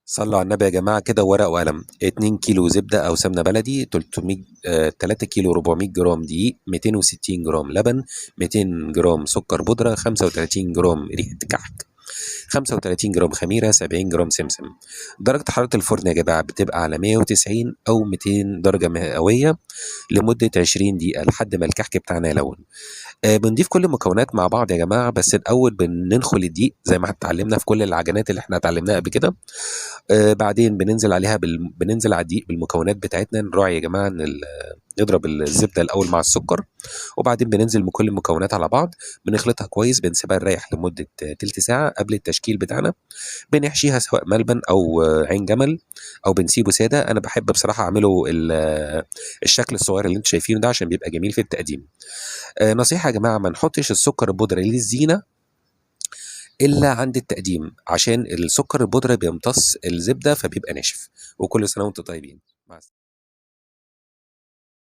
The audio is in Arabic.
صلوا على النبي يا جماعة كده، ورقة وقلم. 2 كيلو زبدة أو سمنة بلدي، 300 3 كيلو 400 جرام دقيق، 260 جرام لبن، 200 جرام سكر بودرة، 35 جرام ريحة كحك، 35 جرام خميرة، 70 جرام سمسم. درجة حرارة الفرن يا جماعة بتبقى على 190 أو 200 درجة مئوية لمدة 20 دقيقة لحد ما الكحك بتاعنا يلون. بنضيف كل المكونات مع بعض يا جماعة، بس الأول بننخل الدقيق زي ما اتعلمنا في كل العجينات اللي احنا اتعلمناها قبل كده. بعدين بننزل على الدقيق بالمكونات بتاعتنا، نراعي يا جماعة إن نضرب الزبدة الأول مع السكر، وبعدين بننزل بكل المكونات على بعض، بنخلطها كويس، بنسيبها نريح لمدة تلت ساعة قبل التشكيل بتاعنا. بنحشيها سواء ملبن أو عين جمل، أو بنسيبه سادة. أنا بحب بصراحة أعمله الشكل الصغير اللي انتوا شايفينه ده عشان بيبقى جميل في التقديم. نصيحة يا جماعة: ما نحطش السكر البودرة للزينة إلا عند التقديم، عشان السكر البودرة بيمتص الزبدة فبيبقى ناشف. وكل سنة وانتم طيبين. مع السلامة.